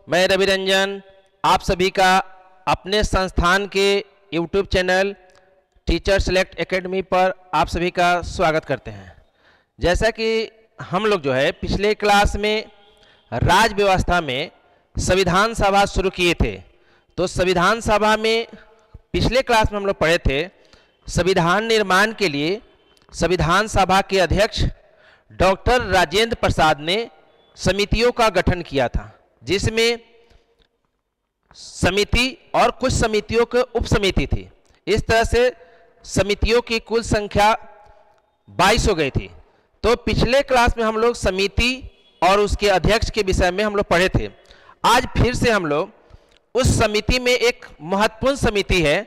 मैं रवि रंजन आप सभी का अपने संस्थान के YouTube channel teacher select academy पर आप सभी का स्वागत करते हैं। जैसा कि हम लोग जो है पिछले क्लास में राज्य व्यवस्था में संविधान सभा शुरू किए थे, तो संविधान सभा में पिछले क्लास में हम लोग पढ़े थे संविधान निर्माण के लिए संविधान सभा के अध्यक्ष डॉक्टर राजेंद्र प्रसाद ने समितियों का गठन किया था, जिसमें समिति और कुछ समितियों के उप समिति थी। इस तरह से समितियों की कुल संख्या 22 हो गई थी। तो पिछले क्लास में हम लोग समिति और उसके अध्यक्ष के विषय में हम लोग पढ़े थे। आज फिर से हम लोग उस समिति में एक महत्वपूर्ण समिति है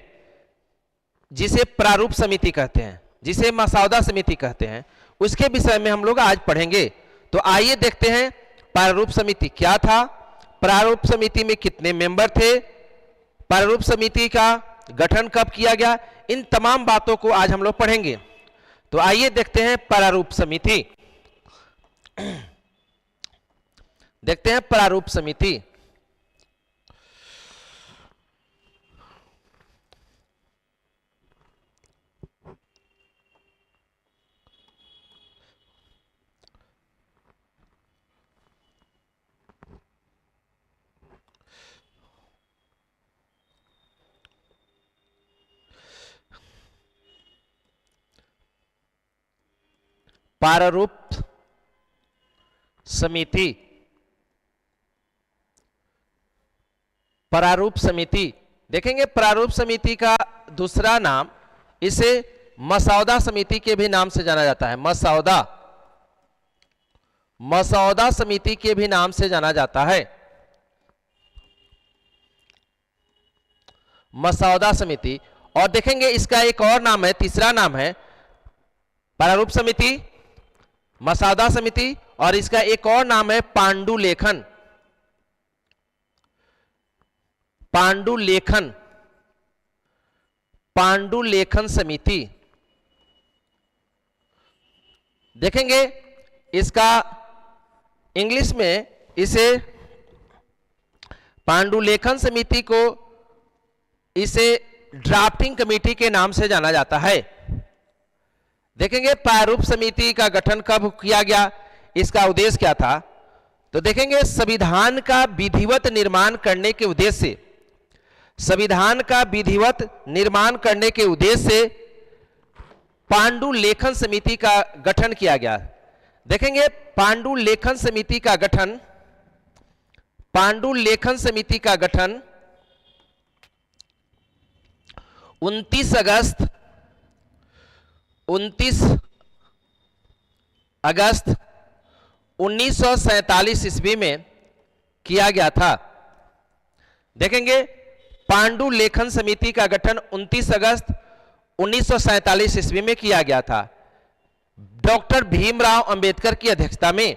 जिसे प्रारूप समिति कहते हैं, जिसे मसौदा समिति कहते हैं, उसके विषय में हम लोग आज पढ़ेंगे। तो आइए देखते हैं प्रारूप समिति क्या था, प्रारूप समिति में कितने मेंबर थे, प्रारूप समिति का गठन कब किया गया, इन तमाम बातों को आज हम लोग पढ़ेंगे। तो आइए देखते हैं प्रारूप समिति। देखते हैं प्रारूप समिति। प्रारूप समिति, प्रारूप समिति देखेंगे। प्रारूप समिति का दूसरा नाम इसे मसौदा समिति के भी नाम से जाना जाता है। मसौदा समिति के भी नाम से जाना जाता है। मसौदा समिति। और देखेंगे इसका एक और नाम है, तीसरा नाम है प्रारूप समिति, मसौदा समिति, और इसका एक और नाम है पांडुलेखन। पांडुलेखन, पांडुलेखन समिति। देखेंगे इसका इंग्लिश में इसे पांडुलेखन समिति को इसे ड्राफ्टिंग कमेटी के नाम से जाना जाता है। देखेंगे प्रारूप समिति का गठन कब किया गया, इसका उद्देश्य क्या था। तो देखेंगे संविधान का विधिवत निर्माण करने के उद्देश्य से, संविधान का विधिवत निर्माण करने के उद्देश्य से पांडुलेखन समिति का गठन किया गया। देखेंगे पांडुलेखन समिति का गठन, पांडुलेखन समिति का गठन 29 अगस्त 1947 ईस्वी में किया गया था। देखेंगे पांडुलेखन समिति का गठन 29 अगस्त 1947 ईस्वी में किया गया था, डॉक्टर भीमराव अंबेडकर की अध्यक्षता में।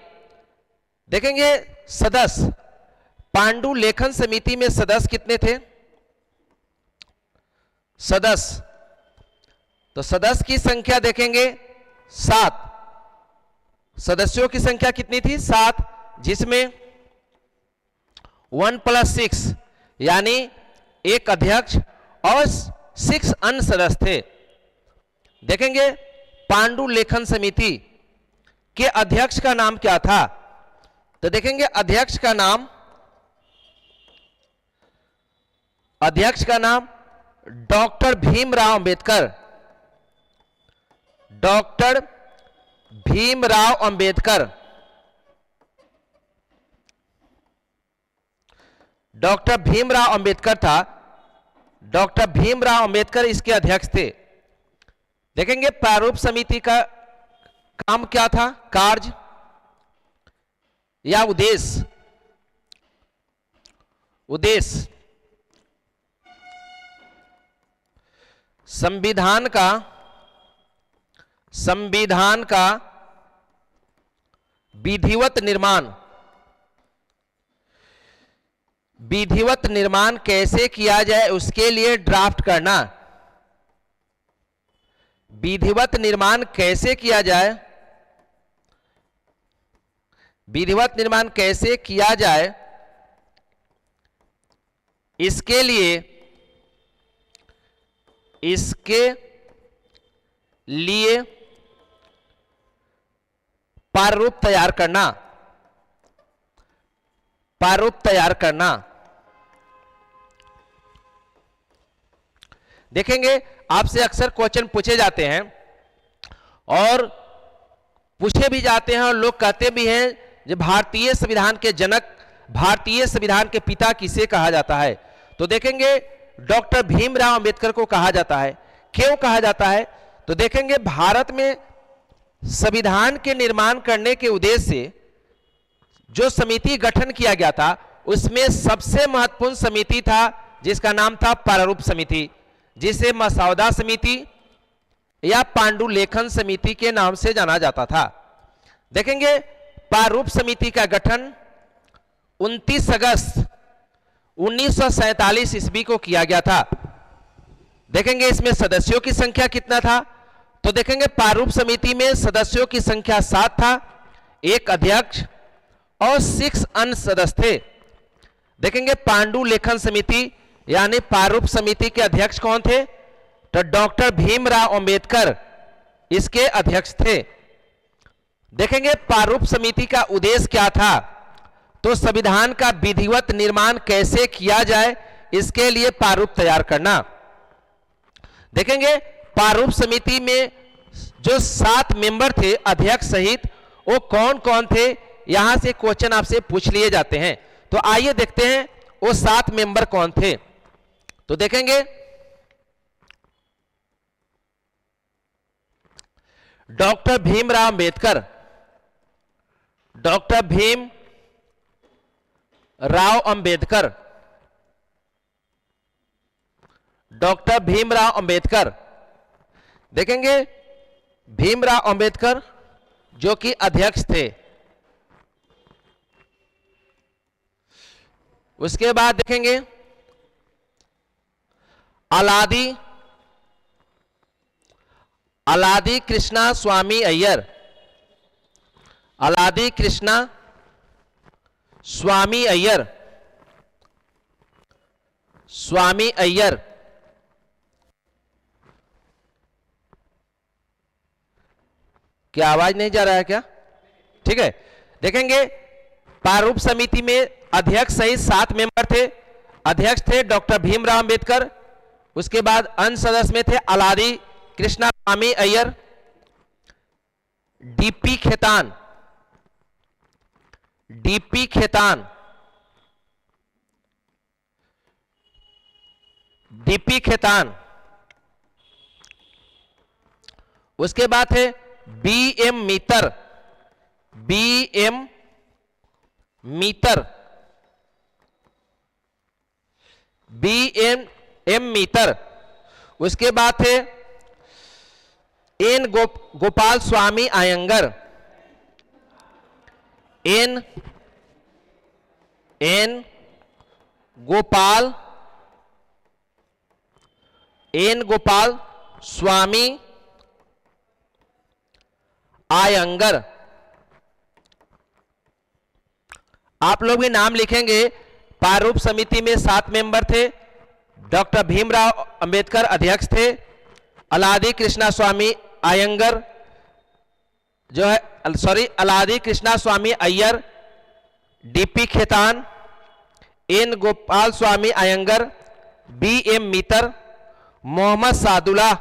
देखेंगे सदस्य, पांडुलेखन समिति में सदस्य कितने थे, सदस्य, तो सदस्य की संख्या देखेंगे 7, सदस्यों की संख्या कितनी थी, 7, जिसमें 1 + 6 यानी एक अध्यक्ष और 6 अन्य सदस्य थे। देखेंगे पांडुलेखन समिति के अध्यक्ष का नाम क्या था, तो देखेंगे अध्यक्ष का नाम doctor Bhimrao Ambedkar, doctor Bhimrao Ambedkar, doctor Bhimrao Ambedkar था। डॉक्टर भीमराव अंबेडकर इसके अध्यक्ष थे। देखेंगे प्रारूप समिति का काम क्या था, कार्य या उद्देश्य। उद्देश्य संविधान का विधिवत निर्माण कैसे किया जाए उसके लिए ड्राफ्ट करना। विधिवत निर्माण कैसे किया जाए, विधिवत निर्माण कैसे किया जाए इसके लिए प्रारूप तैयार करना। देखेंगे आपसे अक्सर क्वेश्चन पूछे जाते हैं और पूछे भी जाते हैं और लोग कहते भी हैं जो भारतीय संविधान के जनक, भारतीय संविधान के पिता किसे कहा जाता है। तो देखेंगे डॉक्टर भीमराव अंबेडकर को कहा जाता है। क्यों कहा जाता है? तो देखेंगे भारत में संविधान के निर्माण करने के उद्देश्य से जो समिति गठन किया गया था उसमें सबसे महत्वपूर्ण समिति था जिसका नाम था प्रारूप समिति, जिसे मसौदा समिति या पांडुलेखन समिति के नाम से जाना जाता था। देखेंगे प्रारूप समिति का गठन 29 अगस्त 1947 ईस्वी को किया गया था। देखेंगे इसमें सदस्यों की संख्या कितना था? तो देखेंगे प्रारूप समिति में सदस्यों की संख्या 7 था, एक अध्यक्ष और 6 अन्य सदस्य थे। देखेंगे पांडुलेखन समिति यानी प्रारूप समिति के अध्यक्ष कौन थे? तो डॉक्टर भीमराव अंबेडकर इसके अध्यक्ष थे। देखेंगे प्रारूप समिति का उद्देश्य क्या था? तो संविधान का विधिवत निर्माण कैसे किया जाए इसके लिए प्रारूप तैयार करना। देखेंगे प्रारूप समिति में जो 7 मेंबर थे अध्यक्ष सहित, वो कौन कौन थे? यहां से क्वेश्चन आपसे पूछ लिए जाते हैं। तो आइए देखते हैं वो 7 मेंबर कौन थे। तो देखेंगे doctor Bhimrao Ambedkar, doctor Bhim Rao Ambedkar, doctor Bhimrao Ambedkar. देखेंगे भीमराव अंबेडकर जो कि अध्यक्ष थे। उसके बाद देखेंगे अलादी कृष्णा स्वामी अय्यर, अलादी कृष्णा स्वामी अय्यर, स्वामी अय्यर। क्या आवाज नहीं जा रहा है क्या? ठीक है। देखेंगे प्रारूप समिति में अध्यक्ष सहित 7 मेंबर थे। अध्यक्ष थे डॉक्टर भीमराव अंबेडकर, उसके बाद अन्य सदस्य में थे Alladi Krishnaswami Iyer, D P Khaitan, D P Khaitan, D P Khaitan. उसके बाद थे B M Mitter, B M Mitter, B M Mitter. उसके बाद थे N Gopalaswami Ayyangar, N Gopalaswami Ayyangar. आप लोग भी नाम लिखेंगे। प्रारूप समिति में 7 मेंबर थे। डॉक्टर भीमराव अंबेडकर अध्यक्ष थे, अलादी कृष्णा स्वामी अयंगर जो है अलादी Krishnaswami Iyer, D P Khetan, N Gopalaswami Iyengar, BM मीतर, Mohammad Sadullah,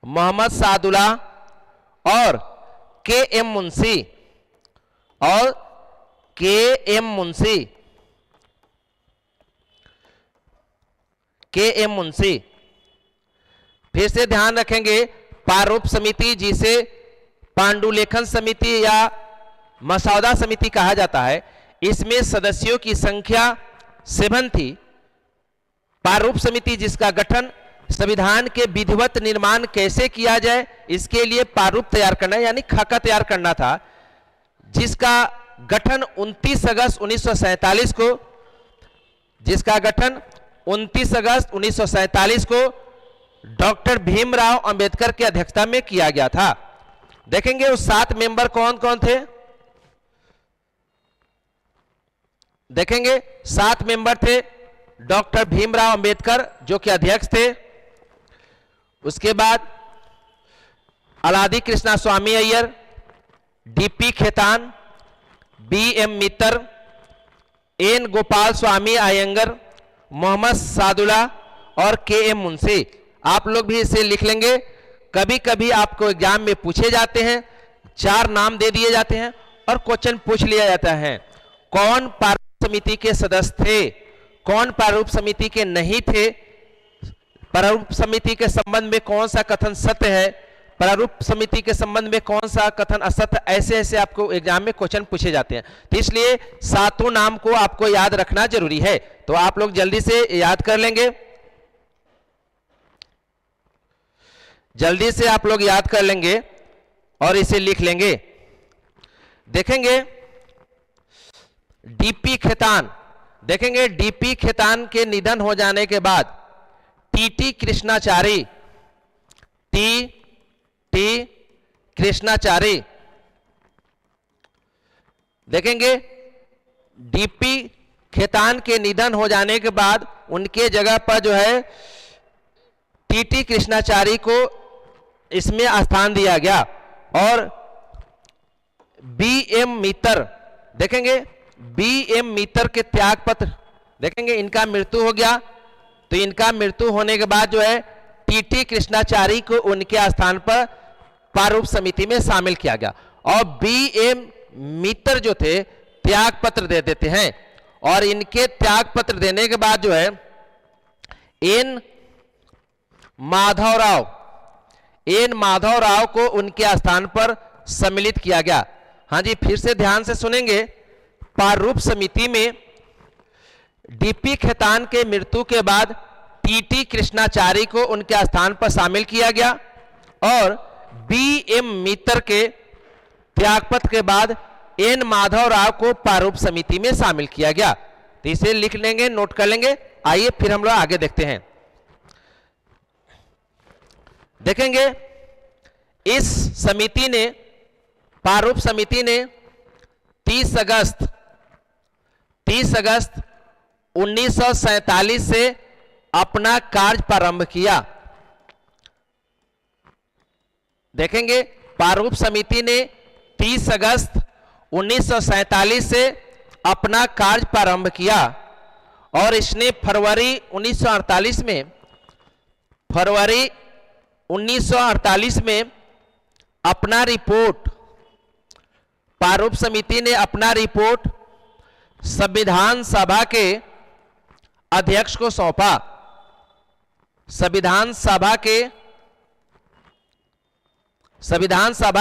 Mohammad Sadullah और के एम मुंशी, और के एम मुंशी। फिर से ध्यान रखेंगे प्रारूप समिति जिसे पांडुलेखन समिति या मसौदा समिति कहा जाता है, इसमें सदस्यों की संख्या 7 थी। प्रारूप समिति जिसका गठन संविधान के विधिवत निर्माण कैसे किया जाए इसके लिए प्रारूप तैयार करना यानी खाका तैयार करना था, जिसका गठन 29 अगस्त 1947 को, जिसका गठन 29 अगस्त 1947 को डॉक्टर भीमराव अंबेडकर की अध्यक्षता में किया गया था। देखेंगे उस 7 मेंबर कौन कौन थे। देखेंगे 7 मेंबर थे। डॉक्टर भीमराव अंबेडकर जो कि अध्यक्ष थे, उसके बाद अलादी Krishnaswami Iyer, D P Khetan, BM मित्तर, एन गोपाल स्वामी अयंगर, मोहम्मद सादुल्ला और केएम मुंशी। आप लोग भी इसे लिख लेंगे। कभी कभी आपको एग्जाम में पूछे जाते हैं, 4 नाम दे दिए जाते हैं और क्वेश्चन पूछ लिया जाता है कौन प्रारूप समिति के सदस्य थे, कौन प्रारूप समिति के नहीं थे, प्रारूप समिति के संबंध में कौन सा कथन सत्य है, प्रारूप समिति के संबंध में कौन सा कथन असत्य। ऐसे ऐसे आपको एग्जाम में क्वेश्चन पूछे जाते हैं। तो इसलिए 7 नाम को आपको याद रखना जरूरी है। तो आप लोग जल्दी से याद कर लेंगे, जल्दी से आप लोग याद कर लेंगे और इसे लिख लेंगे। देखेंगे डीपी खेतान, देखेंगे डीपी खेतान के निधन हो जाने के बाद टीटी कृष्णाचारी, टी कृष्णाचारी, देखेंगे डीपी खेतान के निधन हो जाने के बाद उनके जगह पर जो है टीटी कृष्णाचारी को इसमें स्थान दिया गया। और बीएम मित्तर, देखेंगे बीएम मित्तर के त्याग पत्र, देखेंगे इनका मृत्यु हो गया, तो इनका मृत्यु होने के बाद जो है टीटी कृष्णाचारी को उनके स्थान पर प्रारूप समिति में शामिल किया गया। और बीएम मित्तर जो थे त्याग पत्र दे देते हैं और इनके त्याग पत्र देने के बाद जो है एन माधवराव को उनके स्थान पर सम्मिलित किया गया। हाँ जी, फिर से ध्यान से सुनेंगे। प्रारूप समिति में डीपी खेतान के मृत्यु के बाद टीटी कृष्णाचारी को उनके स्थान पर शामिल किया गया और बीएम मित्तर के त्यागपत्र के बाद एन माधवराव को प्रारूप समिति में शामिल किया गया। तो इसे लिख लेंगे, नोट कर लेंगे। आइए फिर हम लोग आगे देखते हैं। देखेंगे इस समिति ने, प्रारूप समिति ने 30 अगस्त 1947 से अपना कार्य प्रारंभ किया। देखेंगे प्रारूप समिति ने 30 अगस्त 1947 से अपना कार्य प्रारंभ किया और इसने फरवरी 1948 में अपना रिपोर्ट, प्रारूप समिति ने अपना रिपोर्ट संविधान सभा के अध्यक्ष को सौंपा। संविधान सभा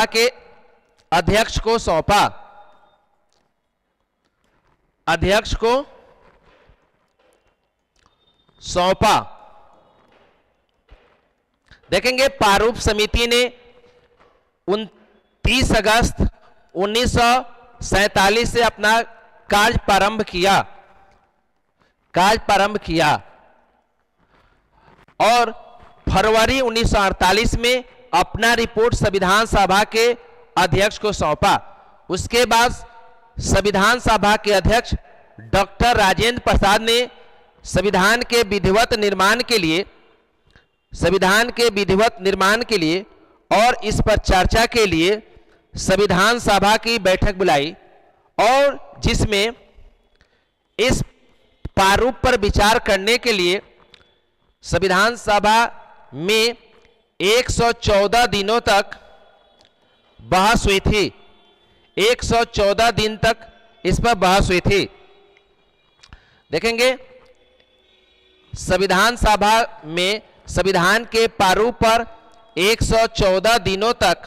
के अध्यक्ष को सौंपा, अध्यक्ष को सौंपा। देखेंगे प्रारूप समिति ने 29 अगस्त 1947 से अपना कार्य प्रारंभ किया और फरवरी 1948 में अपना रिपोर्ट संविधान सभा के अध्यक्ष को सौंपा। उसके बाद संविधान सभा के अध्यक्ष डॉक्टर राजेंद्र प्रसाद ने संविधान के विधिवत निर्माण के लिए और इस पर चर्चा के लिए संविधान सभा की बैठक बुलाई और जिसमें इस प्रारूप पर विचार करने के लिए संविधान सभा में 114 दिनों तक बहस हुई थी। 114 दिन तक इस पर बहस हुई थी। देखेंगे संविधान सभा में संविधान के प्रारूप पर 114 दिनों तक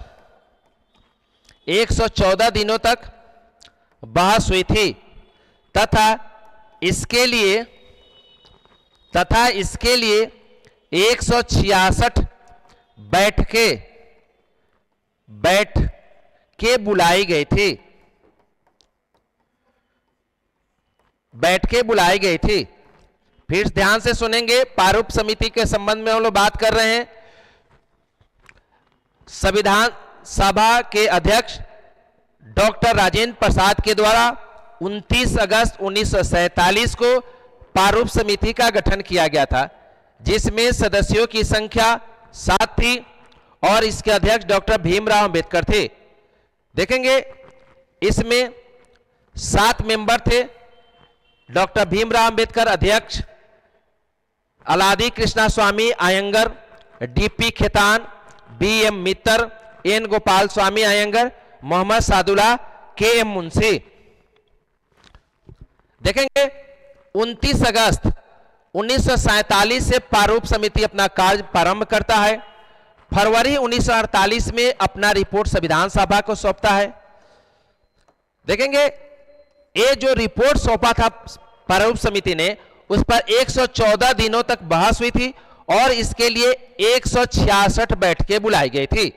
बहस हुई थी तथा इसके लिए 166 बैठकें बुलाई गई थी। फिर ध्यान से सुनेंगे, प्रारूप समिति के संबंध में हम लोग बात कर रहे हैं। सभा के अध्यक्ष डॉक्टर राजेंद्र प्रसाद के द्वारा 29 अगस्त 1947 को प्रारूप समिति का गठन किया गया था, जिसमें सदस्यों की संख्या 7 थी और इसके अध्यक्ष डॉक्टर भीमराव अंबेडकर थे। देखेंगे इसमें 7 मेंबर थे। डॉक्टर भीमराव अंबेडकर अध्यक्ष, अलादी कृष्णा स्वामी अयंगर, डीपी खेतान, बीएम मित्तर, एन गोपाल स्वामी अयंगर, मोहम्मद सादुल्लाह, के एम मुंशी। देखेंगे 29 अगस्त 1947 से प्रारूप समिति अपना कार्य प्रारंभ करता है। फरवरी 1948 में अपना रिपोर्ट संविधान सभा को सौंपता है। देखेंगे ये जो रिपोर्ट सौंपा था प्रारूप समिति ने, उस पर 114 दिनों तक बहस हुई थी और इसके लिए 166 बैठकें बुलाई गई थी।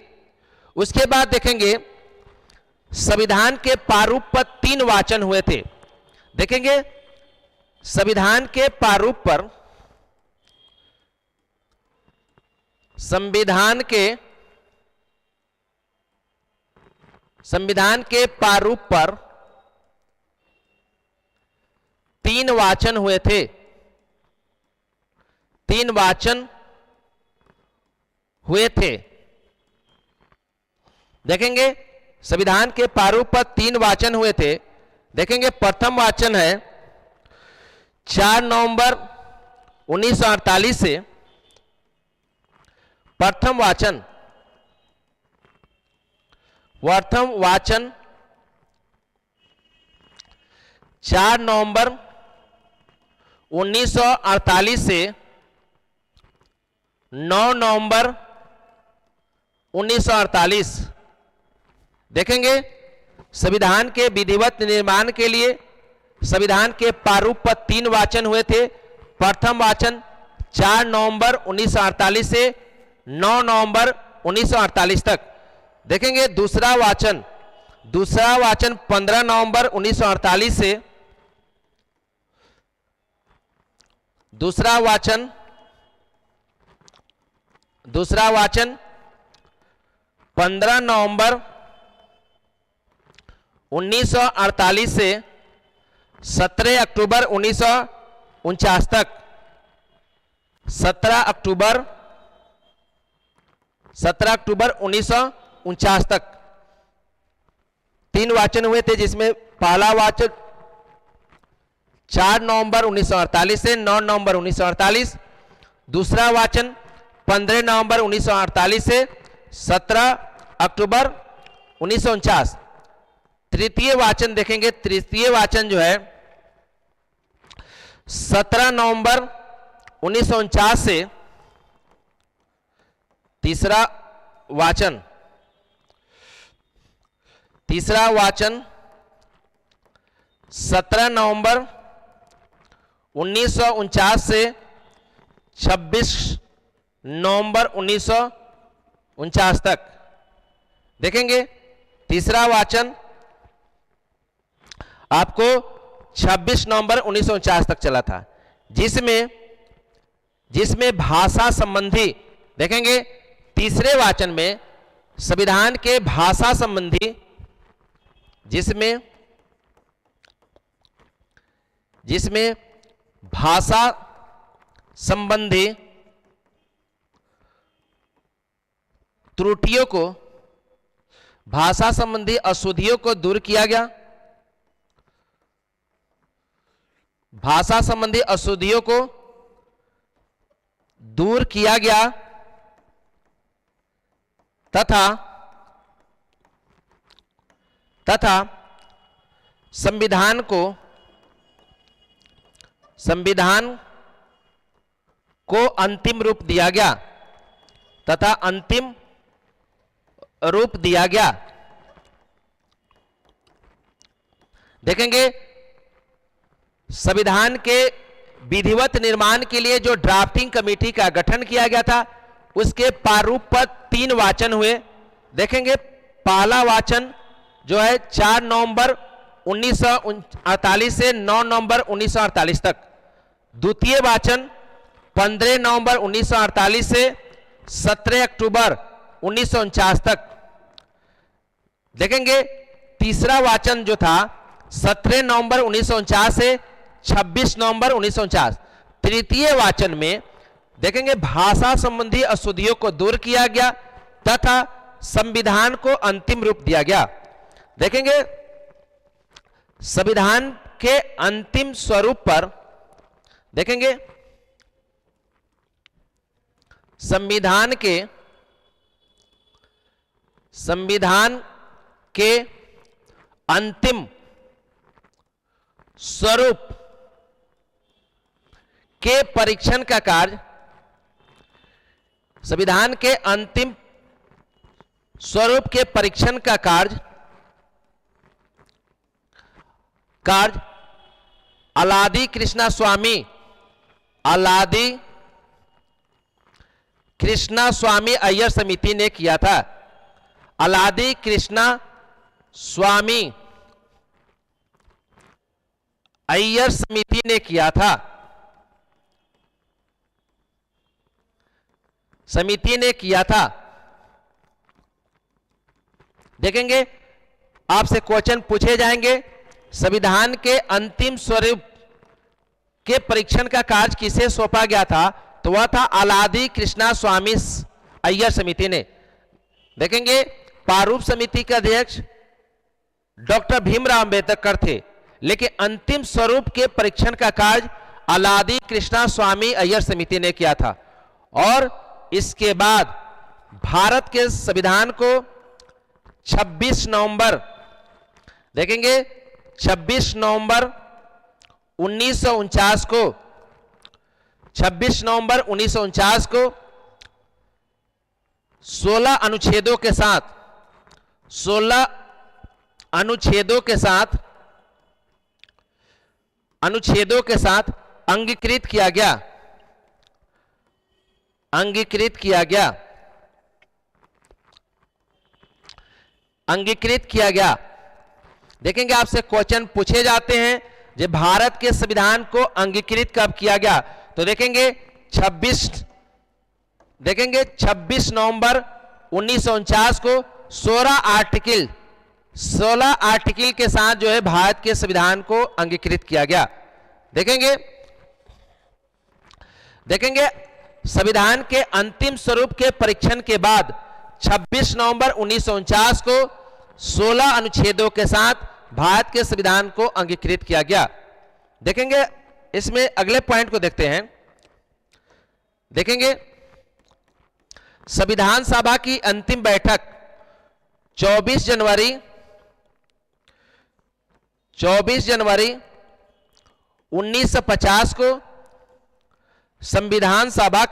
उसके बाद देखेंगे संविधान के प्रारूप पर 3 वाचन हुए थे। देखेंगे संविधान के प्रारूप पर संविधान के प्रारूप पर 3 वाचन हुए थे। 3 वाचन हुए थे। देखेंगे संविधान के प्रारूप पर 3 वाचन हुए थे। देखेंगे प्रथम वाचन है 4 नवंबर 1948 से। प्रथम वाचन 4 नवंबर 1948 से 9 नवंबर 1948। देखेंगे संविधान के विधिवत निर्माण के लिए संविधान के प्रारूप पर 3 वाचन हुए थे। प्रथम वाचन 4 नवंबर 1948 से 9 नवंबर 1948 तक। देखेंगे दूसरा वाचन 15 नवंबर 1948 से दूसरा वाचन 15 नवंबर 1948 से 17 अक्टूबर 1949 तक। 17 अक्टूबर 1949 तक 3 वाचन हुए थे, जिसमें पहला वाचन 4 नवंबर 1948 से 9 नवंबर 1948, दूसरा वाचन 15 नवंबर 1948 से 17 अक्टूबर 1949। तृतीय वाचन देखेंगे, तृतीय वाचन जो है 17 नवंबर 1949 से तीसरा वाचन 17 नवंबर 1949 से 26 नवंबर 1949 तक। देखेंगे तीसरा वाचन आपको 26 नवंबर 1949 तक चला था, जिसमें भाषा संबंधी, देखेंगे तीसरे वाचन में संविधान के भाषा संबंधी, जिसमें भाषा संबंधी त्रुटियों को, भाषा संबंधी अशुद्धियों को दूर किया गया। भाषा संबंधी अशुद्धियों को दूर किया गया तथा संविधान को अंतिम रूप दिया गया देखेंगे संविधान के विधिवत निर्माण के लिए जो ड्राफ्टिंग कमेटी का गठन किया गया था, उसके प्रारूप पर 3 वाचन हुए। देखेंगे पहला वाचन जो है 4 नवंबर 1948 से 9 नवंबर 1948 तक। द्वितीय वाचन 15 नवंबर 1948 से 17 अक्टूबर 1949 तक। देखेंगे तीसरा वाचन जो था 17 नवंबर 1949 से 26 नवंबर 1949। तृतीय वाचन में देखेंगे भाषा संबंधी अशुद्धियों को दूर किया गया तथा संविधान को अंतिम रूप दिया गया। देखेंगे संविधान के अंतिम स्वरूप पर देखेंगे संविधान के अंतिम स्वरूप के परीक्षण का कार्य संविधान के अंतिम स्वरूप के परीक्षण का कार्य अलादी कृष्णा स्वामी अय्यर समिति ने किया था। अलादी कृष्णा स्वामी अय्यर समिति ने किया था। देखेंगे आपसे क्वेश्चन पूछे जाएंगे संविधान के अंतिम स्वरूप के परीक्षण का कार्य किसे सौंपा गया था, तो वह था अलादी कृष्णा स्वामी अय्यर समिति ने। देखेंगे प्रारूप समिति के अध्यक्ष डॉक्टर भीमराव अंबेडकर थे, लेकिन अंतिम स्वरूप के परीक्षण का कार्य अलादी कृष्णा स्वामी अय्यर समिति ने किया था। और इसके बाद भारत के संविधान को 26 नवंबर देखेंगे 26 नवंबर 1949 को 16 अनुच्छेदों के साथ अंगीकृत किया गया। देखेंगे आपसे क्वेश्चन पूछे जाते हैं जो भारत के संविधान को अंगीकृत कब किया गया, तो देखेंगे 26 नवंबर 1949 को 16 आर्टिकल के साथ जो है भारत के संविधान को अंगीकृत किया गया। देखेंगे संविधान के अंतिम स्वरूप के परीक्षण के बाद 26 नवंबर 1949 को 16 अनुच्छेदों के साथ भारत के संविधान को अंगीकृत किया गया। देखेंगे इसमें अगले पॉइंट को देखते हैं। देखेंगे संविधान सभा की अंतिम बैठक 24 जनवरी 1950 को संविधान सभा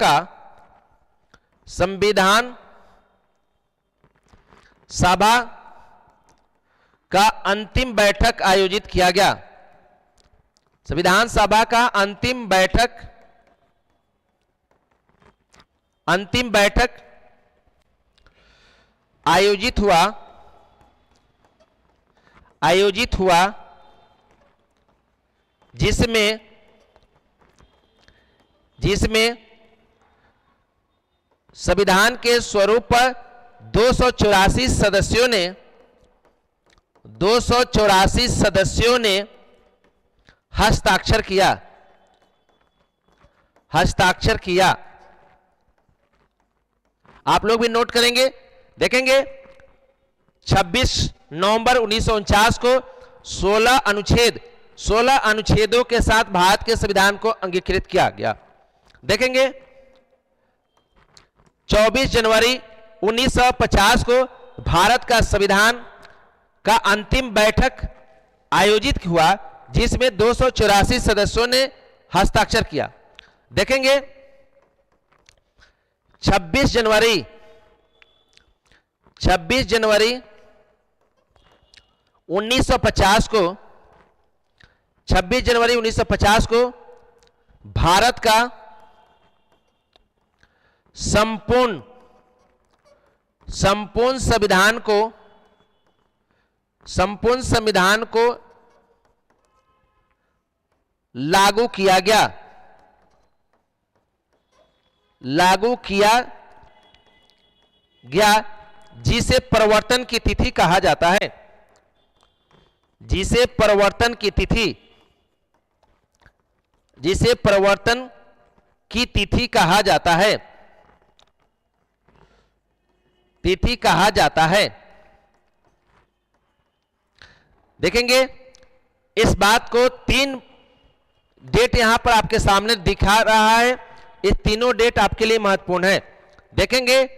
का अंतिम बैठक आयोजित किया गया। संविधान सभा का अंतिम बैठक आयोजित हुआ जिसमें संविधान के स्वरूप पर 284 सदस्यों ने हस्ताक्षर किया। आप लोग भी नोट करेंगे। देखेंगे 26 नवंबर 1949 को 16 अनुच्छेदों के साथ भारत के संविधान को अंगीकृत किया गया। देखेंगे 24 जनवरी 1950 को भारत का संविधान का अंतिम बैठक आयोजित हुआ जिसमें 284 सदस्यों ने हस्ताक्षर किया। देखेंगे 26 जनवरी 1950 को भारत का संपूर्ण संविधान को लागू किया गया जिसे परिवर्तन की तिथि कहा जाता है, जिसे परिवर्तन की तिथि, जिसे परिवर्तन की तिथि कहा जाता है, तिथि कहा जाता है। देखेंगे इस बात को, 3 डेट यहां पर आपके सामने दिखा रहा है, ये तीनों डेट आपके लिए महत्वपूर्ण है। देखेंगे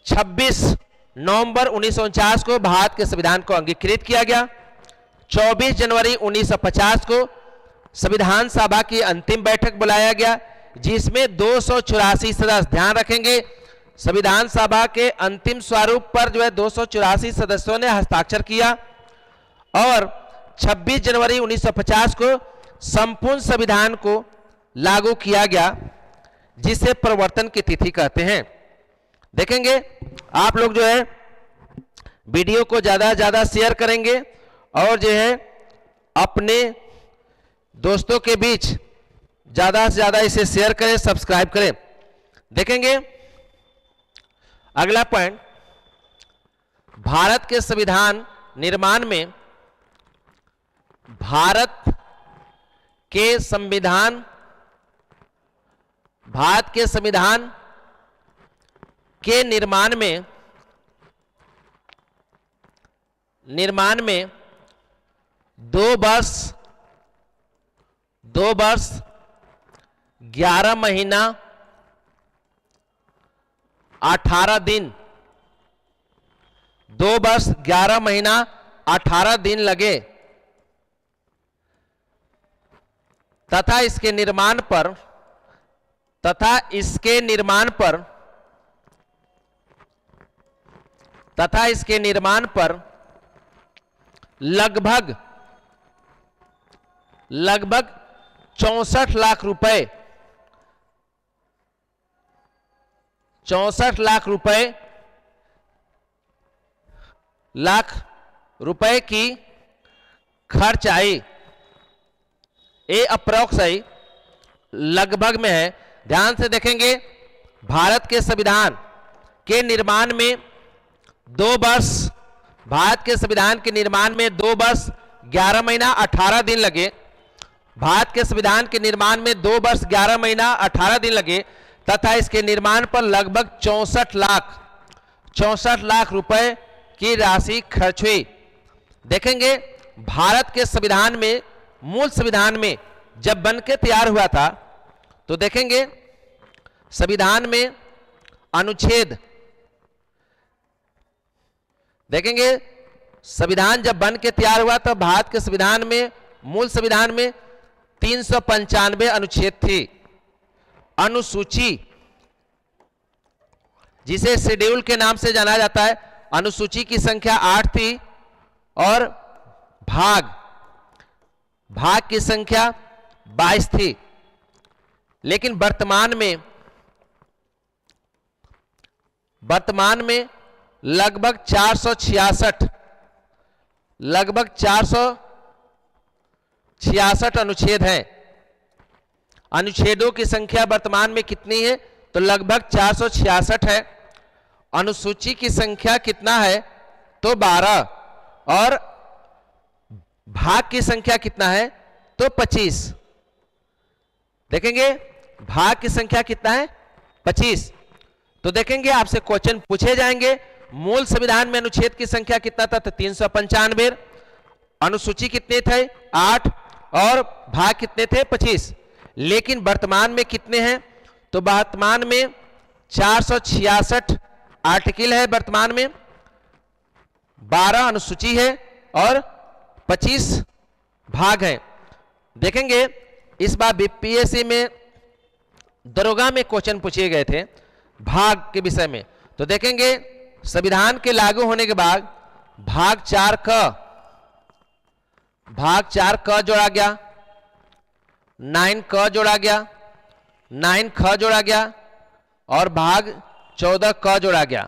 26 नवंबर 1949 को भारत के संविधान को अंगीकृत किया गया। 24 जनवरी 1950 को संविधान सभा की अंतिम बैठक बुलाया गया, जिसमें 284 सदस्य, ध्यान रखेंगे संविधान सभा के अंतिम स्वरूप पर जो है 284 सदस्यों ने हस्ताक्षर किया। और 26 जनवरी 1950 को संपूर्ण संविधान को लागू किया गया, जिसे परिवर्तन की तिथि कहते हैं। देखेंगे आप लोग जो है वीडियो को ज्यादा से ज्यादा शेयर करेंगे और जो है अपने दोस्तों के बीच ज्यादा से ज्यादा इसे शेयर करें, सब्सक्राइब करें। देखेंगे अगला पॉइंट, भारत के संविधान निर्माण में, भारत के संविधान के निर्माण में 2 वर्ष 11 महीना 18 दिन, 2 वर्ष 11 महीना 18 दिन लगे तथा इसके निर्माण पर लगभग 64 लाख रुपए, 64 लाख रुपए की खर्च आई। ये अप्रोक्स है, लगभग में है। ध्यान से देखेंगे भारत के संविधान के निर्माण में 2 वर्ष, भारत के संविधान के निर्माण में 2 वर्ष 11 महीना 18 दिन लगे। भारत के संविधान के निर्माण में 2 वर्ष 11 महीना 18 दिन लगे तथा इसके निर्माण पर लगभग 64 लाख रुपए की राशि खर्च हुई। देखेंगे भारत के संविधान में, मूल संविधान में जब बनके तैयार हुआ था, तो देखेंगे संविधान में अनुच्छेद, देखेंगे संविधान जब बन के तैयार हुआ तो भारत के संविधान में, मूल संविधान में 395 अनुच्छेद थे। अनुसूची, जिसे शेड्यूल के नाम से जाना जाता है, अनुसूची की संख्या 8 थी और भाग की संख्या 22 थी। लेकिन वर्तमान में लगभग 466 अनुच्छेद हैं। अनुच्छेदों की संख्या वर्तमान में कितनी है? तो लगभग 466 है। अनुसूची की संख्या कितना है? तो 12, और भाग की संख्या कितना है? तो 25। देखेंगे भाग की संख्या कितना है? 25। तो देखेंगे आपसे क्वेश्चन पूछे जाएंगे, मूल संविधान में अनुच्छेद की संख्या कितना था? तो 395। अनुसूची कितने थे? 8, और भाग कितने थे? 25। लेकिन वर्तमान में कितने हैं? तो वर्तमान में 466 आर्टिकल है, वर्तमान में 12 अनुसूची है और 25 भाग हैं। देखेंगे इस बार बीपीएससी में दरोगा में क्वेश्चन पूछे गए थे भाग के विषय में। तो देखेंगे संविधान के लागू होने के बाद भाग 4 क जोड़ा गया, 9 क जोड़ा गया, 9 ख जोड़ा गया और भाग 14 क जोड़ा गया।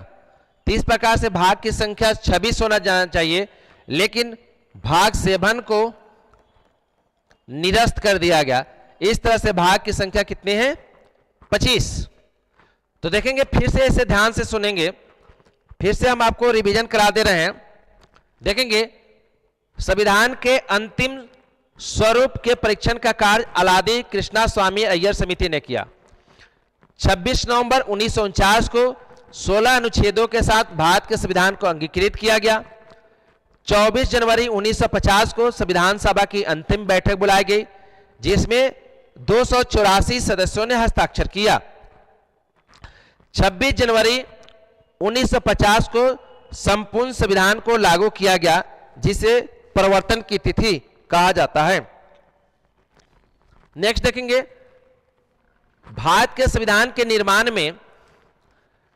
तो इस प्रकार से भाग की संख्या 26 होना जाना चाहिए, लेकिन भाग 7 को निरस्त कर दिया गया। इस तरह से भाग की संख्या कितनी है? 25। तो देखेंगे फिर से इसे ध्यान से सुनेंगे, फिर से हम आपको रिवीजन करा दे रहे हैं। देखेंगे संविधान के अंतिम स्वरूप के परीक्षण का कार्य अलादी कृष्णा स्वामी अय्यर समिति ने किया। 26 नवंबर 1949 को 16 अनुच्छेदों के साथ भारत के संविधान को अंगीकृत किया गया। 24 जनवरी 1950 को संविधान सभा की अंतिम बैठक बुलाई गई, जिसमें 284 सदस्यों ने हस्ताक्षर किया। 26 जनवरी 1950 को संपूर्ण संविधान को लागू किया गया, जिसे प्रवर्तन की तिथि कहा जाता है। नेक्स्ट देखेंगे, भारत के संविधान के निर्माण में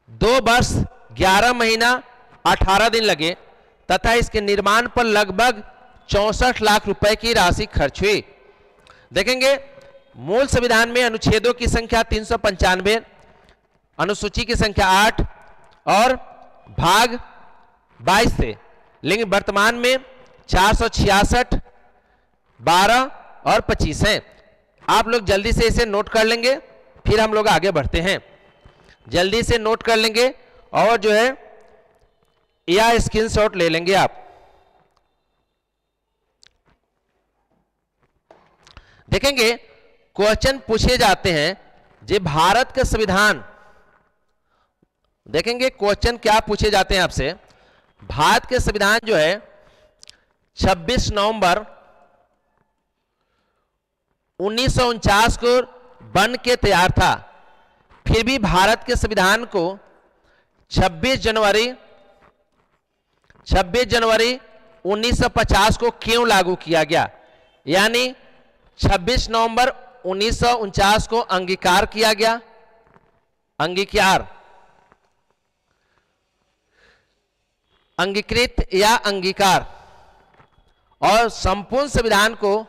2 वर्ष 11 महीना 18 दिन लगे तथा इसके निर्माण पर लगभग 64 लाख रुपए की राशि खर्च हुई। देखेंगे मूल संविधान में अनुच्छेदों की संख्या 395, अनुसूची की संख्या 8 और भाग 22 थे, लेकिन वर्तमान में 466, 12 और 25 हैं। आप लोग जल्दी से इसे नोट कर लेंगे, फिर हम लोग आगे बढ़ते हैं। जल्दी से नोट कर लेंगे और जो है या स्क्रीनशॉट ले लेंगे आप। देखेंगे क्वेश्चन पूछे जाते हैं जे भारत का संविधान, देखेंगे क्वेश्चन क्या पूछे जाते हैं आपसे। भारत के संविधान जो है 26 नवंबर 1949 को बन के तैयार था, फिर भी भारत के संविधान को 26 जनवरी 1950 को क्यों लागू किया गया, यानी 26 नवंबर 1949 को अंगीकार किया गया। अंगीकृत या अंगीकार, और संपूर्ण संविधान को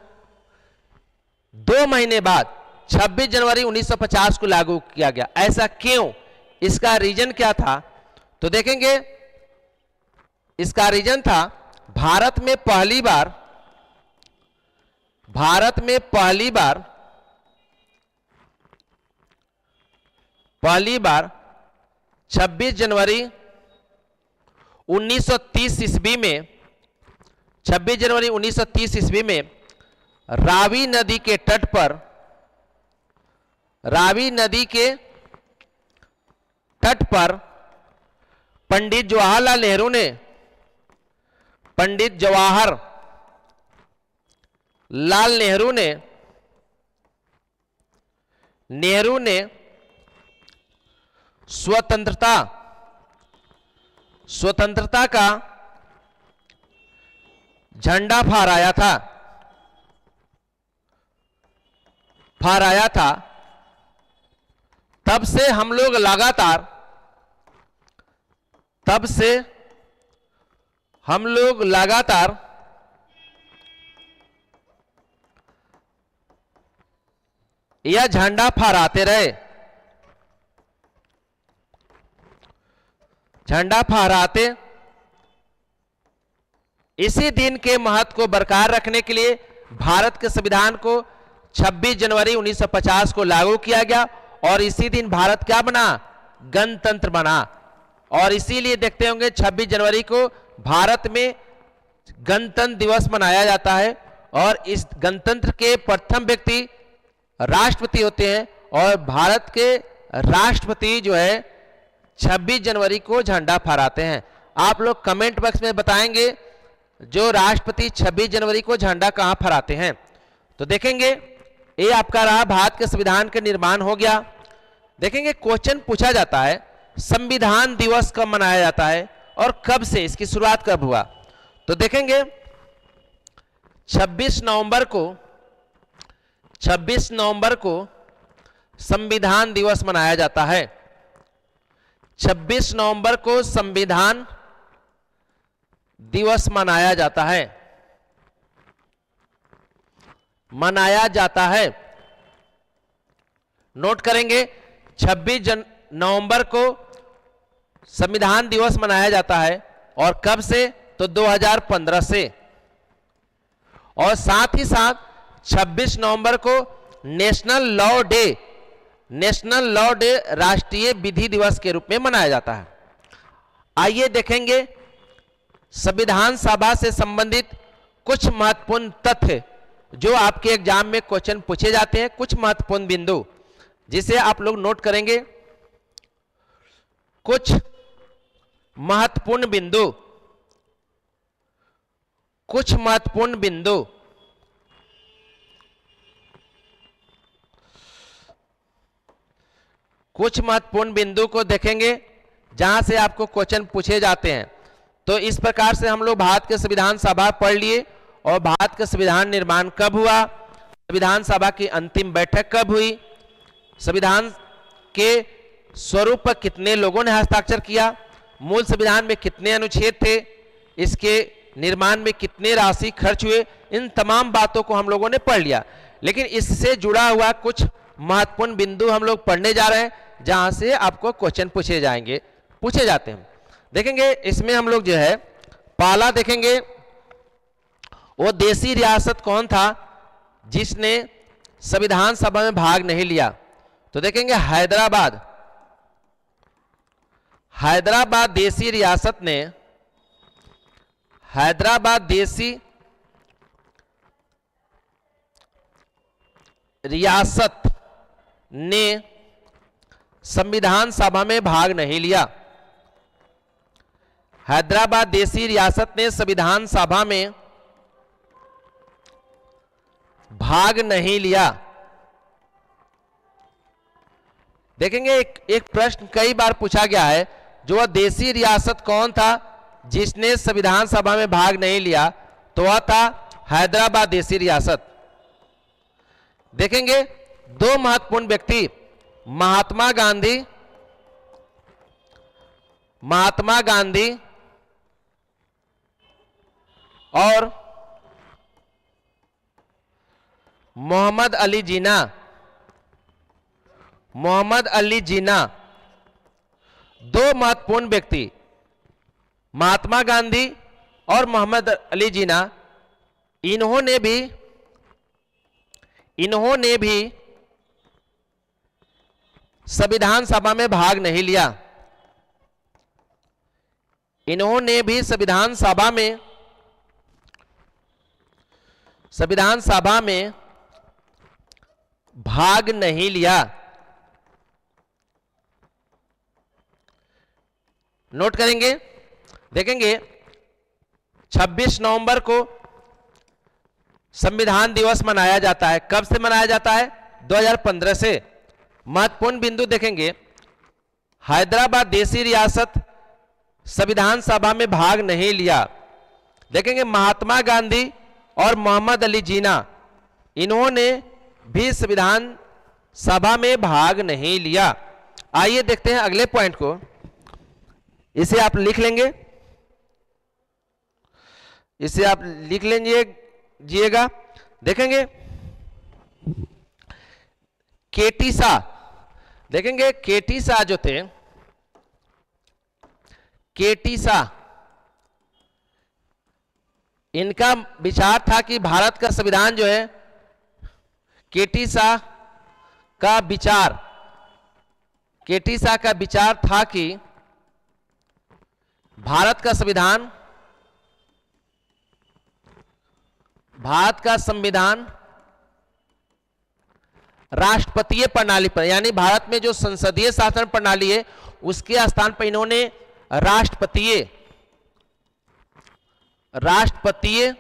2 महीने बाद 26 जनवरी 1950 को लागू किया गया। ऐसा क्यों, इसका रीजन क्या था? तो देखेंगे इसका रीजन था भारत में पहली बार 26 जनवरी 1930 ईस्वी में 26 जनवरी 1930 ईस्वी में रावी नदी के तट पर पंडित जवाहरलाल नेहरू ने स्वतंत्रता का झंडा फहराया था। तब से हम लोग लगातार यह झंडा फहराते रहे। इसी दिन के महत्व को बरकरार रखने के लिए भारत के संविधान को 26 जनवरी 1950 को लागू किया गया, और इसी दिन भारत क्या बना? गणतंत्र बना। और इसीलिए देखते होंगे 26 जनवरी को भारत में गणतंत्र दिवस मनाया जाता है, और इस गणतंत्र के प्रथम व्यक्ति राष्ट्रपति होते हैं, और भारत के राष्ट्रपति जो है 26 जनवरी को झंडा फहराते हैं। आप लोग कमेंट बॉक्स में बताएंगे जो राष्ट्रपति 26 जनवरी को झंडा कहां फहराते हैं। तो देखेंगे ये आपका रहा, भारत के संविधान का निर्माण हो गया। देखेंगे क्वेश्चन पूछा जाता है संविधान दिवस कब मनाया जाता है और कब से, इसकी शुरुआत कब हुआ? तो देखेंगे 26 नवंबर को संविधान दिवस मनाया जाता है। 26 नवंबर को संविधान दिवस मनाया जाता है। नोट करेंगे 26 नवंबर को संविधान दिवस मनाया जाता है, और कब से? तो 2015 से। और साथ ही साथ 26 नवंबर को नेशनल लॉ डे राष्ट्रीय विधि दिवस के रूप में मनाया जाता है। आइए देखेंगे संविधान सभा से संबंधित कुछ महत्वपूर्ण तथ्य जो आपके एग्जाम में क्वेश्चन पूछे जाते हैं, कुछ महत्वपूर्ण बिंदु जिसे आप लोग नोट करेंगे। कुछ महत्वपूर्ण बिंदु, कुछ महत्वपूर्ण बिंदु। कुछ महत्वपूर्ण बिंदु को देखेंगे जहां से आपको क्वेश्चन पूछे जाते हैं। तो इस प्रकार से हम लोग भारत के संविधान सभा पढ़ लिए और भारत का संविधान निर्माण कब हुआ, संविधान सभा की अंतिम बैठक कब हुई, संविधान के स्वरूप पर कितने लोगों ने हस्ताक्षर किया, मूल संविधान में कितने अनुच्छेद थे, इसके निर्माण में कितने राशि खर्च हुए, इन तमाम बातों को हम लोगों ने पढ़ लिया। लेकिन इससे जुड़ा हुआ कुछ महत्वपूर्ण बिंदु हम लोग पढ़ने जा रहे हैं जहां से आपको क्वेश्चन पूछे जाते हैं। देखेंगे इसमें हम लोग जो है पहला देखेंगे वो देशी रियासत कौन था जिसने संविधान सभा में भाग नहीं लिया। तो देखेंगे हैदराबाद। हैदराबाद देशी रियासत ने, हैदराबाद देशी रियासत ने संविधान सभा में भाग नहीं लिया। हैदराबाद देशी रियासत ने संविधान सभा में भाग नहीं लिया। देखेंगे एक प्रश्न कई बार पूछा गया है, जो वह देशी रियासत कौन था जिसने संविधान सभा में भाग नहीं लिया, तो वह था हैदराबाद देशी रियासत। देखेंगे दो महत्वपूर्ण व्यक्ति महात्मा गांधी और मोहम्मद अली जिन्ना, दो महत्वपूर्ण व्यक्ति महात्मा गांधी और मोहम्मद अली जिन्ना, इन्होंने भी संविधान सभा में भाग नहीं लिया। इन्होंने भी संविधान सभा में भाग नहीं लिया। नोट करेंगे। देखेंगे 26 नवंबर को संविधान दिवस मनाया जाता है। कब से मनाया जाता है? 2015 से। महत्वपूर्ण बिंदु देखेंगे, हैदराबाद देशी रियासत संविधान सभा में भाग नहीं लिया। देखेंगे महात्मा गांधी और मोहम्मद अली जिन्ना, इन्होंने भी संविधान सभा में भाग नहीं लिया। आइए देखते हैं अगले पॉइंट को। इसे आप लिख लेंगे, इसे आप लिख लीजिएगा। देखेंगे केटी शाह। देखेंगे केटी शाह जो थे, केटी शाह, इनका विचार था कि भारत का संविधान जो है, केटी शाह का विचार था कि भारत का संविधान राष्ट्रपतीय प्रणाली पर, यानी भारत में जो संसदीय शासन प्रणाली है उसके स्थान पर इन्होंने राष्ट्रपतीय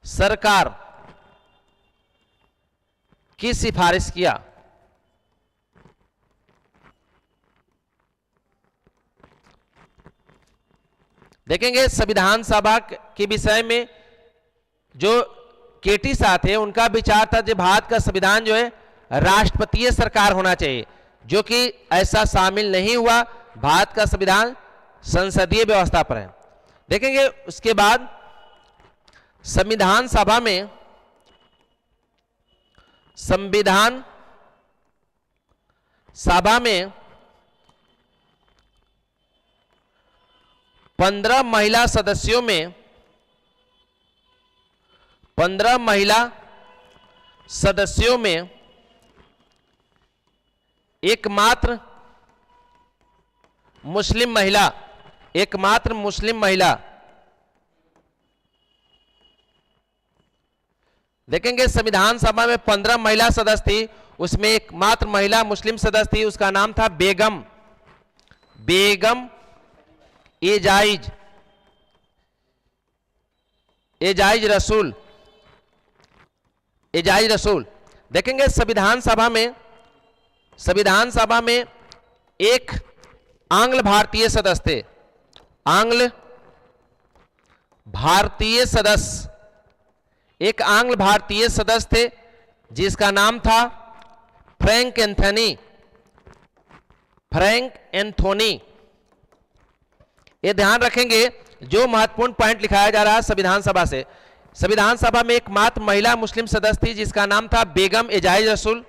सरकार की सिफारिश किया। देखेंगे संविधान सभा के विषय में जो केटी शाह थे, उनका विचार था कि भारत का संविधान जो है राष्ट्रपतीय सरकार होना चाहिए, जो कि ऐसा शामिल नहीं हुआ। भारत का संविधान संसदीय व्यवस्था पर है। देखेंगे उसके बाद संविधान सभा में 15 महिला सदस्यों में 15 महिला सदस्यों में एकमात्र मुस्लिम महिला, एकमात्र मुस्लिम महिला। देखेंगे संविधान सभा में 15 महिला सदस्य थी, उसमें एकमात्र महिला मुस्लिम सदस्य थी, उसका नाम था बेगम एजाइज रसूल। देखेंगे संविधान सभा में एक आंग्ल भारतीय सदस्य थे, एक आंग्ल भारतीय सदस्य थे जिसका नाम था फ्रैंक एंथोनी। ये ध्यान रखेंगे, जो महत्वपूर्ण पॉइंट लिखाया जा रहा है संविधान सभा से। संविधान सभा में एकमात्र महिला मुस्लिम सदस्य थी जिसका नाम था बेगम एजाइज रसूल।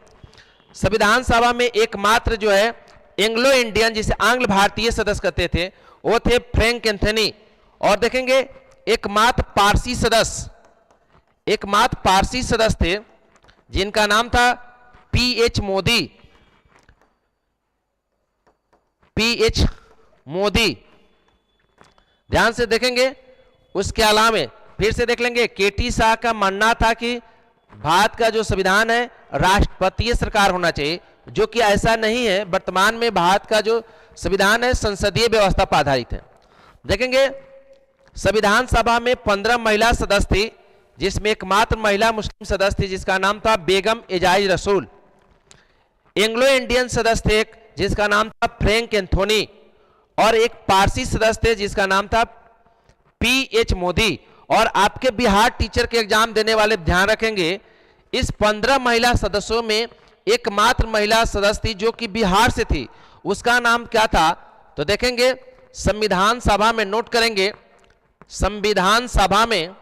संविधान सभा में एकमात्र जो है एंग्लो इंडियन, जिसे आंग्ल भारतीय सदस्य कहते थे, वो थे फ्रैंक एंथोनी। और देखेंगे एकमात्र पारसी सदस्य थे जिनका नाम था पीएच मोदी। ध्यान से देखेंगे। उसके अलावा फिर से देख लेंगे, केटी शाह का मानना था कि भारत का जो संविधान है राष्ट्रपतीय सरकार होना चाहिए, जो कि ऐसा नहीं है। वर्तमान में भारत का जो संविधान है संसदीय व्यवस्था पर आधारित है। देखेंगे संविधान सभा में 15 महिला सदस्य थी, जिसमें एकमात्र महिला मुस्लिम सदस्य थी जिसका नाम था बेगम एजाइज रसूल। एंग्लो इंडियन सदस्य थे जिसका नाम था फ्रैंक एंथोनी, और एक पारसी सदस्य थे जिसका नाम था पीएच मोदी। और आपके बिहार टीचर के एग्जाम देने वाले ध्यान रखेंगे, इस 15 महिला सदस्यों में एकमात्र महिला सदस्य थी जो कि बिहार से थी, उसका नाम क्या था? तो देखेंगे संविधान सभा में, नोट करेंगे, संविधान सभा में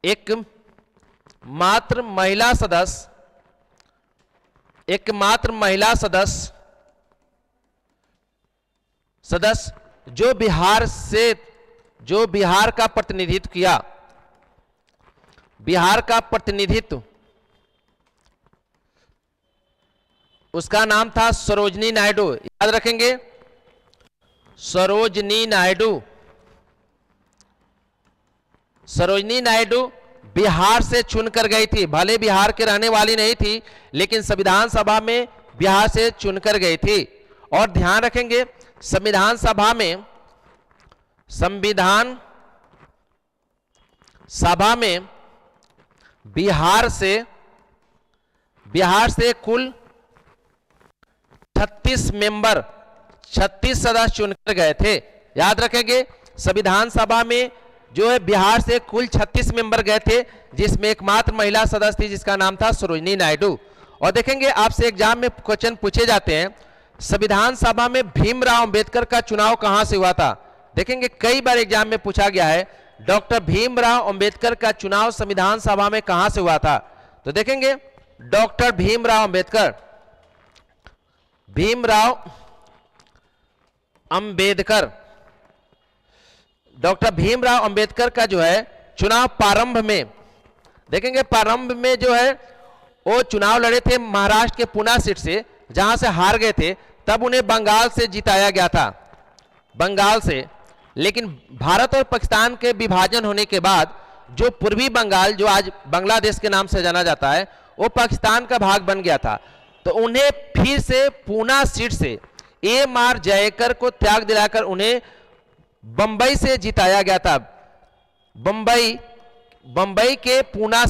एक मात्र महिला सदस्य जो बिहार का प्रतिनिधित्व किया, उसका नाम था सरोजनी नायडू। याद रखेंगे, सरोजनी नायडू बिहार से चुनकर गई थी। भले बिहार के रहने वाली नहीं थी, लेकिन संविधान सभा में बिहार से चुनकर गई थी। और ध्यान रखेंगे संविधान सभा में बिहार से कुल 36 सदस्य चुनकर गए थे। याद रखेंगे संविधान सभा में जो है बिहार से कुल 36 मेंबर गए थे, जिसमें एकमात्र महिला सदस्य थी जिसका नाम था सरोजनी नायडू। और देखेंगे आपसे एग्जाम में क्वेश्चन पूछे जाते हैं, संविधान सभा में भीमराव अंबेडकर का चुनाव कहां से हुआ था? देखेंगे कई बार एग्जाम में पूछा गया है, डॉक्टर भीमराव अंबेडकर का चुनाव संविधान सभा में कहां से हुआ था? तो देखेंगे डॉक्टर भीमराव अंबेडकर का जो है चुनाव प्रारंभ में, देखेंगे प्रारंभ में जो है वो चुनाव लड़े थे महाराष्ट्र के पुणे सीट से, जहां से हार गए थे। तब उन्हें बंगाल से जिताया गया था, लेकिन भारत और पाकिस्तान के विभाजन होने के बाद जो पूर्वी बंगाल, जो आज बांग्लादेश के नाम से जाना जाता है, वो पाकिस्तान का भाग बन गया था। तो उन्हें फिर से पुणे सीट से एम.आर. जयकर को त्याग दिलाकर उन्हें बंबई से जिताया गया था। बंबई के पुणे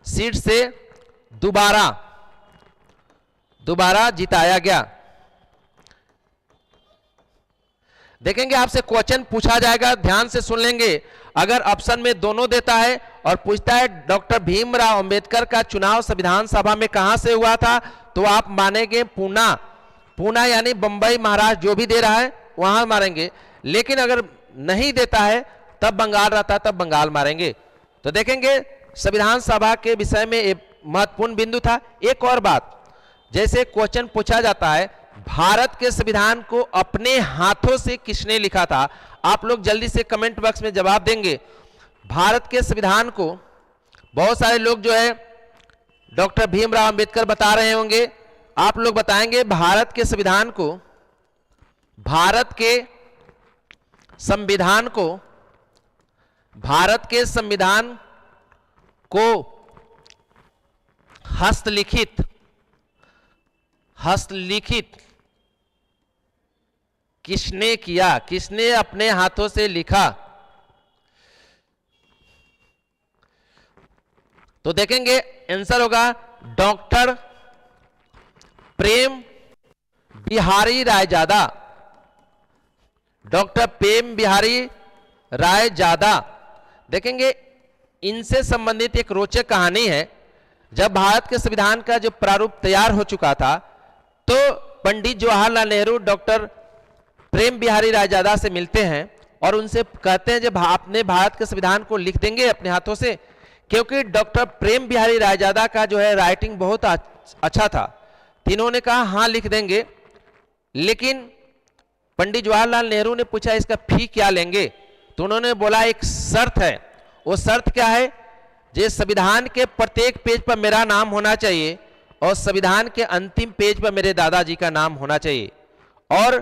सीट से दोबारा जिताया गया। देखेंगे आपसे क्वेश्चन पूछा जाएगा, ध्यान से सुन लेंगे। अगर ऑप्शन में दोनों देता है और पूछता है डॉक्टर भीमराव अंबेडकर का चुनाव संविधान सभा में कहां से हुआ था, तो आप मानेंगे पुणे यानी बंबई महाराष्ट्र, जो भी दे रहा है वहां मारेंगे। लेकिन अगर नहीं देता है, तब बंगाल रहता, तब बंगाल मारेंगे। तो देखेंगे संविधान सभा के विषय में एक महत्वपूर्ण बिंदु था। एक और बात, जैसे क्वेश्चन पूछा जाता है भारत के संविधान को अपने हाथों से किसने लिखा था, आप लोग जल्दी से कमेंट बॉक्स में जवाब देंगे। भारत के संविधान को बहुत सारे लोग जो है डॉक्टर भीमराव अंबेडकर बता रहे होंगे, आप लोग बताएंगे भारत के संविधान को, भारत के संविधान को, भारत के संविधान को हस्तलिखित किसने किया, किसने अपने हाथों से लिखा? तो देखेंगे आंसर होगा डॉक्टर प्रेम बिहारी रायजादा, डॉक्टर प्रेम बिहारी रायजादा। देखेंगे इनसे संबंधित एक रोचक कहानी है। जब भारत के संविधान का जो प्रारूप तैयार हो चुका था, तो पंडित जवाहरलाल नेहरू डॉक्टर प्रेम बिहारी रायजादा से मिलते हैं और उनसे कहते हैं जब आपने भारत के संविधान को लिख देंगे अपने हाथों से, क्योंकि डॉक्टर प्रेम बिहारी रायजादा का जो है राइटिंग बहुत अच्छा था। तीनों ने कहा हाँ लिख देंगे, लेकिन पंडित जवाहरलाल नेहरू ने पूछा इसका फी क्या लेंगे? तो उन्होंने बोला एक शर्त है। वो शर्त क्या है? जे संविधान के प्रत्येक पेज पर मेरा नाम होना चाहिए और संविधान के अंतिम पेज पर मेरे दादाजी का नाम होना चाहिए। और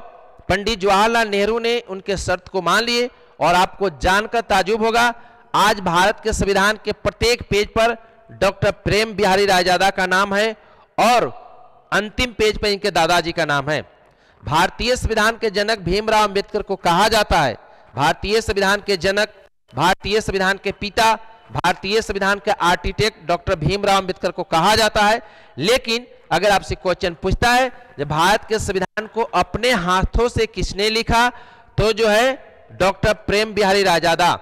पंडित जवाहरलाल नेहरू ने उनके शर्त को मान लिए और आपको जानकर ताजुब होगा, आज भारत के संविधान के प्रत्येक पेज पर डॉक्टर प्रेम बिहारी रायजादा का नाम है और अंतिम पेज पर इनके दादाजी का नाम है। भारतीय संविधान के जनक भीमराव अंबेडकर को कहा जाता है भारतीय संविधान के जनक, भारतीय संविधान के पिता, भारतीय संविधान के आर्किटेक्ट डॉक्टर भीमराव अंबेडकर को कहा जाता है। लेकिन अगर आपसे क्वेश्चन पूछता है जब भारत के संविधान को अपने हाथों से किसने लिखा, तो जो है डॉक्टर प्रेम बिहारी रायजादा।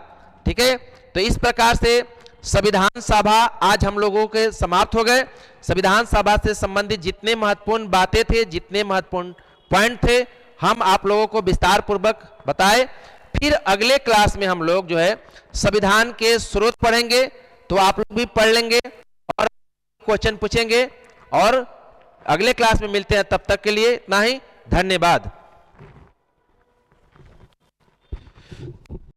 ठीक है, तो इस प्रकार से संविधान सभा आज हम लोगों के समाप्त हो गए। संविधान सभा से संबंधित जितने महत्वपूर्ण बातें थे, जितने महत्वपूर्ण पॉइंट थे, हम आप लोगों को विस्तार पूर्वक बताए। फिर अगले क्लास में हम लोग जो है संविधान के स्रोत पढ़ेंगे, तो आप लोग भी पढ़ लेंगे और क्वेश्चन पूछेंगे। और अगले क्लास में मिलते हैं, तब तक के लिए इतना ही, धन्यवाद।